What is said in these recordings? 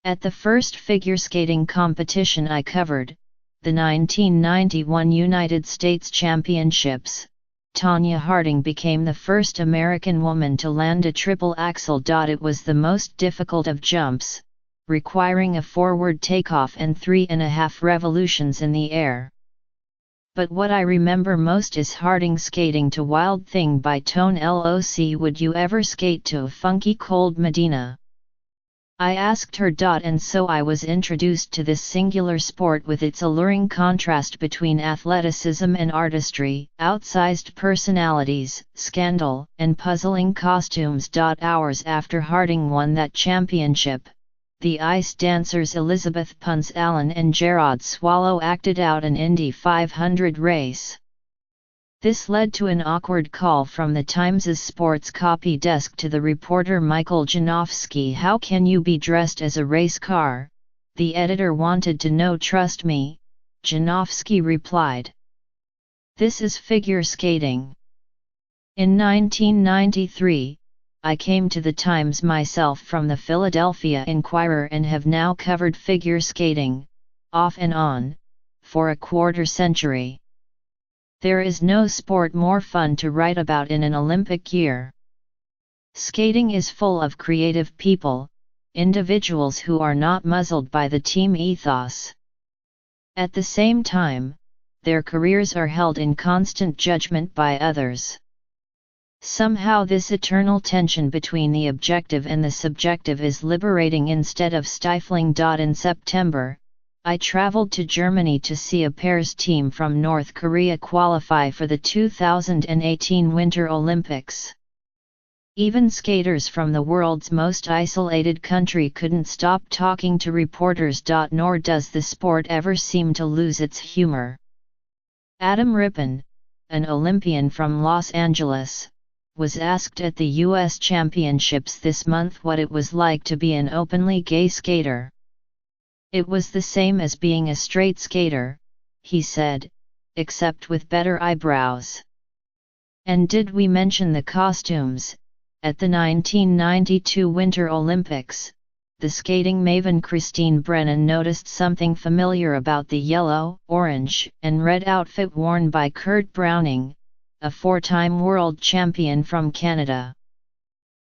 At the first figure skating competition I covered, the 1991 United States Championships, Tonya Harding became the first American woman to land a triple axel. It was the most difficult of jumps, requiring a forward takeoff and 3.5 revolutions in the air. But what I remember most is Harding skating to Wild Thing by Tonya. LOC, would you ever skate to a funky cold Medina? I asked her. And so I was introduced to this singular sport with its alluring contrast between athleticism and artistry, outsized personalities, scandal, and puzzling costumes. Hours after Harding won that championship, the ice dancers Elizabeth Punce Allen and Gerard Swallow acted out an Indy 500 race. This led to an awkward call from the Times' sports copy desk to the reporter Michael Janofsky. How can you be dressed as a race car? The editor wanted to know. Trust me, Janofsky replied. This is figure skating. In 1993, I came to the Times myself from the Philadelphia Inquirer and have now covered figure skating, off and on, for a quarter century. There is no sport more fun to write about in an Olympic year. Skating is full of creative people, individuals who are not muzzled by the team ethos. At the same time, their careers are held in constant judgment by others. Somehow this eternal tension between the objective and the subjective is liberating instead of stifling. In September, I traveled to Germany to see a pairs team from North Korea qualify for the 2018 Winter Olympics. Even skaters from the world's most isolated country couldn't stop talking to reporters. Nor does the sport ever seem to lose its humor. Adam Rippon, an Olympian from Los Angeles, was asked at the U.S. Championships this month what it was like to be an openly gay skater. It was the same as being a straight skater, he said, except with better eyebrows. And did we mention the costumes? At the 1992 Winter Olympics, the skating maven Christine Brennan noticed something familiar about the yellow, orange, and red outfit worn by Kurt Browning, a four-time world champion from Canada.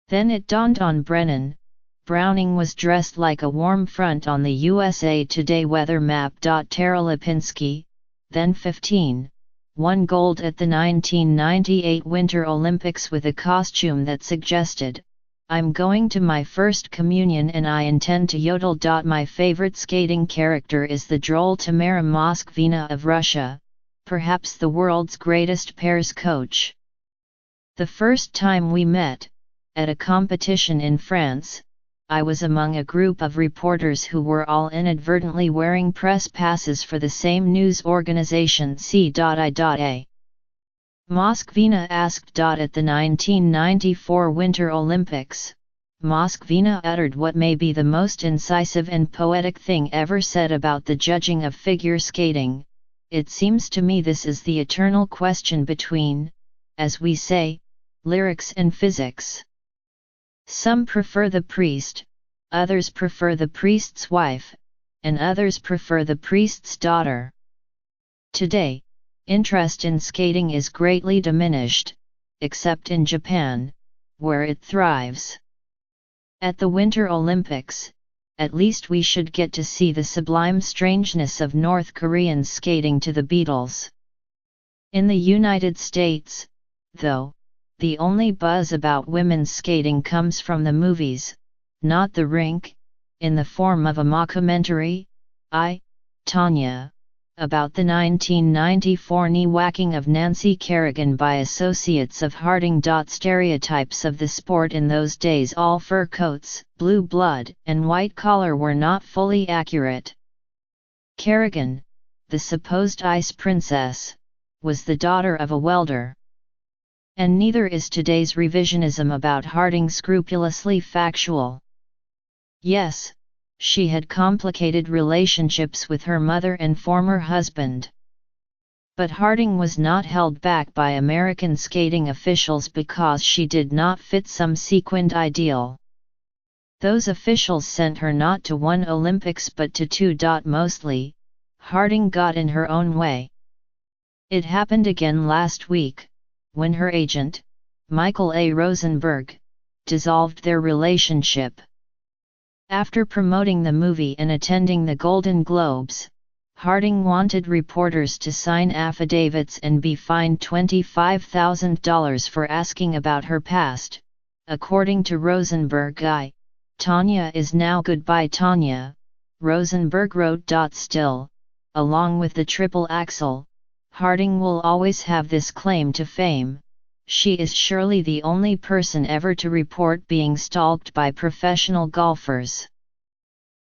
Then it dawned on Brennan, Browning was dressed like a warm front on the USA Today weather map. Tara Lipinski, then 15, won gold at the 1998 Winter Olympics with a costume that suggested, "I'm going to my first communion and I intend to yodel." My favorite skating character is the droll Tamara Moskvina of Russia, perhaps the world's greatest pairs coach. The first time we met, at a competition in France, I was among a group of reporters who were all inadvertently wearing press passes for the same news organization. C.I.A. Moskvina asked. At the 1994 Winter Olympics, Moskvina uttered what may be the most incisive and poetic thing ever said about the judging of figure skating. It seems to me this is the eternal question between, as we say, lyrics and physics. Some prefer the priest, others prefer the priest's wife, and others prefer the priest's daughter. Today, interest in skating is greatly diminished, except in Japan, where it thrives. At the Winter Olympics, at least we should get to see the sublime strangeness of North Koreans skating to the Beatles. In the United States, though, the only buzz about women's skating comes from the movies, not the rink, in the form of a mockumentary, Tonya, about the 1994 knee-whacking of Nancy Kerrigan by associates of Harding. Stereotypes of the sport in those days, all fur coats, blue blood, and white collar, were not fully accurate. Kerrigan, the supposed ice princess, was the daughter of a welder. And neither is today's revisionism about Harding scrupulously factual. Yes, she had complicated relationships with her mother and former husband. But Harding was not held back by American skating officials because she did not fit some sequined ideal. Those officials sent her not to one Olympics but to two. Mostly, Harding got in her own way. It happened again last week, when her agent, Michael A. Rosenberg, dissolved their relationship. After promoting the movie and attending the Golden Globes, Harding wanted reporters to sign affidavits and be fined $25,000 for asking about her past. According to Rosenberg, Tonya is now goodbye Tonya, Rosenberg wrote. Still, along with the triple axel, Harding will always have this claim to fame: she is surely the only person ever to report being stalked by professional golfers.